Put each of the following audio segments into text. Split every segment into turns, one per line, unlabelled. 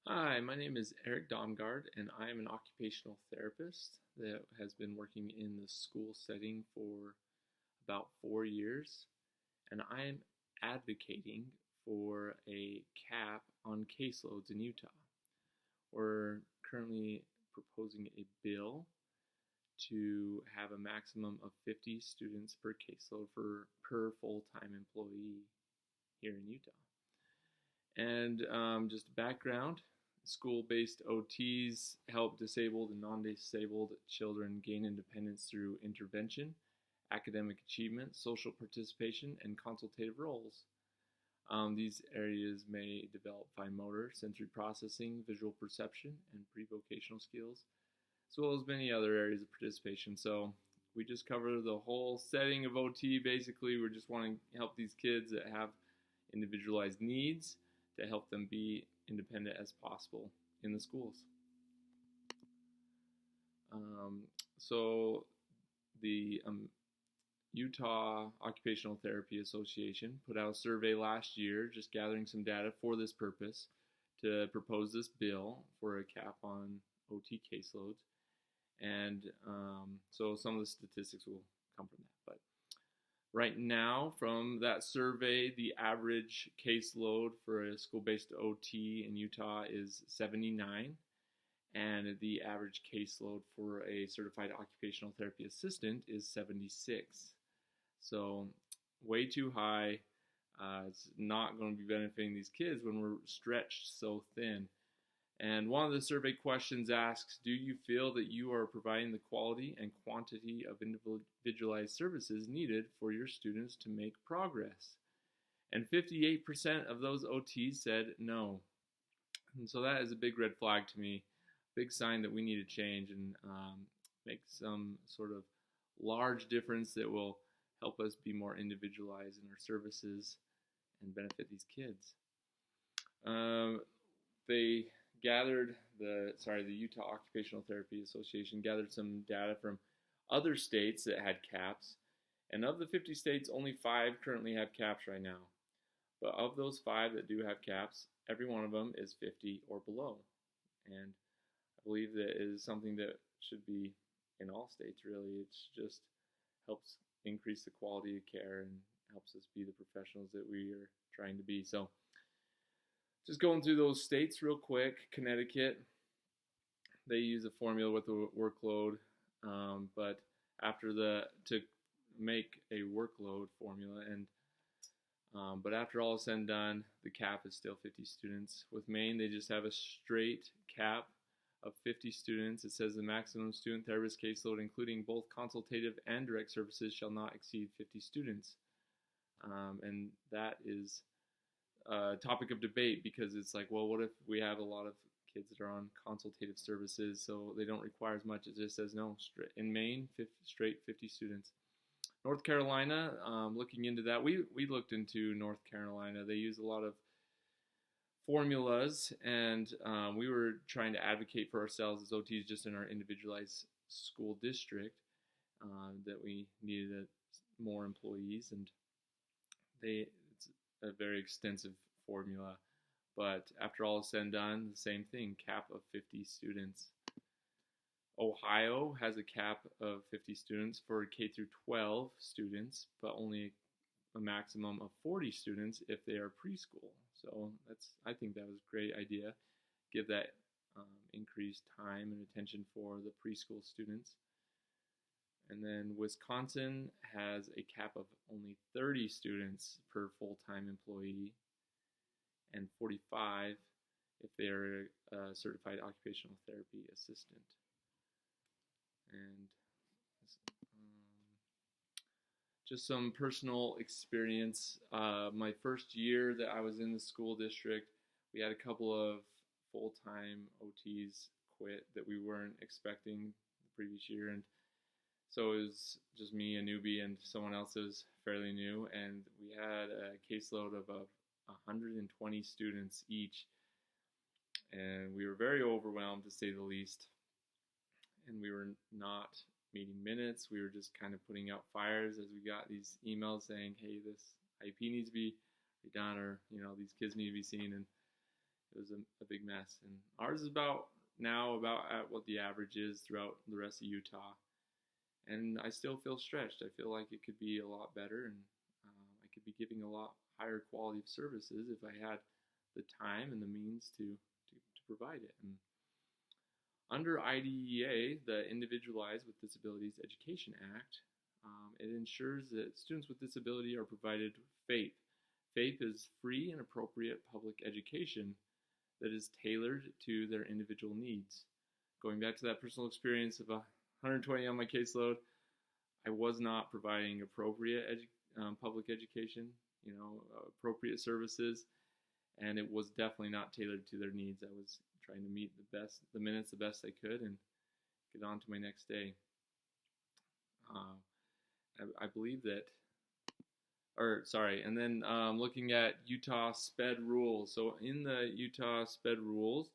Hi, my name is Eric Domgard, and I am an occupational therapist that has been working in the school setting for about 4 years. And I'm advocating for a cap on caseloads in Utah. We're currently proposing a bill to have a maximum of 50 students per caseload per full-time employee here in Utah. And just background, school-based OTs help disabled and non-disabled children gain independence through intervention, academic achievement, social participation, and consultative roles. These areas may develop fine motor, sensory processing, visual perception, and pre-vocational skills, as well as many other areas of participation. So we just cover the whole setting of OT. Basically, we're just wanting to help these kids that have individualized needs to help them be independent as possible in the schools. So the Utah Occupational Therapy Association put out a survey last year just gathering some data for this purpose to propose this bill for a cap on OT caseloads. And so some of the statistics will come from that. But right now, from that survey, the average caseload for a school-based OT in Utah is 79, and the average caseload for a certified occupational therapy assistant is 76. So way too high. It's not going to be benefiting these kids when we're stretched so thin. And one of the survey questions asks, do you feel that you are providing the quality and quantity of individualized services needed for your students to make progress? And 58% of those OTs said no. And so that is a big red flag to me, big sign that we need to change and make some sort of large difference that will help us be more individualized in our services and benefit these kids. They gathered the Utah Occupational Therapy Association gathered some data from other states that had caps, and of the 50 states, only 5 currently have caps right now. But of those 5 that do have caps, every one of them is 50 or below, and I believe that is something that should be in all states. Really, it just helps increase the quality of care and helps us be the professionals that we are trying to be. So just going through those states real quick. Connecticut, they use a formula with the workload, but to make a workload formula, and but after all is said and done, the cap is still 50 students. With Maine, they just have a straight cap of 50 students. It says the maximum student therapist caseload, including both consultative and direct services, shall not exceed 50 students, and that is topic of debate, because it's like, well, what if we have a lot of kids that are on consultative services, so they don't require as much? It just says no. In Maine, straight 50 students. North Carolina, looking into that, we looked into North Carolina. They use a lot of formulas, and we were trying to advocate for ourselves as OTs just in our individualized school district, that we needed more employees, and it's a very extensive formula, but after all is said and done, the same thing, cap of 50 students. Ohio has a cap of 50 students for K through 12 students, but only a maximum of 40 students if they are preschool. So I think that was a great idea. Give that increased time and attention for the preschool students. And then Wisconsin has a cap of only 30 students per full-time employee, and 45 if they're a certified occupational therapy assistant. And just some personal experience. My first year that I was in the school district, we had a couple of full-time OTs quit that we weren't expecting the previous year, and so it was just me, a newbie, and someone else that was fairly new, and we had a caseload of 120 students each, and we were very overwhelmed, to say the least, and we were not meeting minutes. We were just kind of putting out fires as we got these emails saying, hey, this IEP needs to be redone, or these kids need to be seen, and it was a big mess. And ours is about at what the average is throughout the rest of Utah. And I still feel stretched. I feel like it could be a lot better, and I could be giving a lot higher quality of services if I had the time and the means to provide it. And under IDEA, the Individualized with Disabilities Education Act, it ensures that students with disability are provided FAPE. FAPE is free and appropriate public education that is tailored to their individual needs. Going back to that personal experience of 120 on my caseload, I was not providing appropriate public education, appropriate services, and it was definitely not tailored to their needs. I was trying to meet the minutes the best I could and get on to my next day. I believe that, and then looking at Utah SPED rules. So in the Utah SPED rules,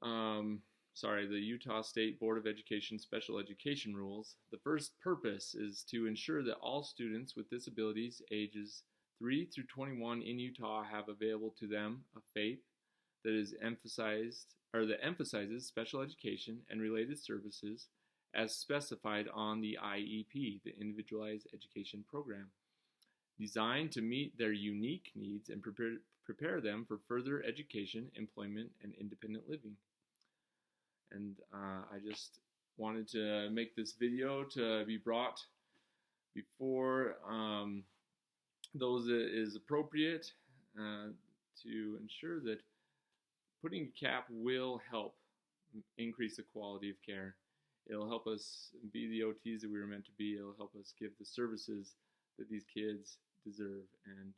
the Utah State Board of Education Special Education rules, the first purpose is to ensure that all students with disabilities ages 3 through 21 in Utah have available to them a FAPE that emphasizes special education and related services as specified on the IEP, the Individualized Education Program, designed to meet their unique needs and prepare them for further education, employment, and independent living. And I just wanted to make this video to be brought before those that is appropriate to ensure that putting a cap will help increase the quality of care. It'll help us be the OTs that we were meant to be. It'll help us give the services that these kids deserve. And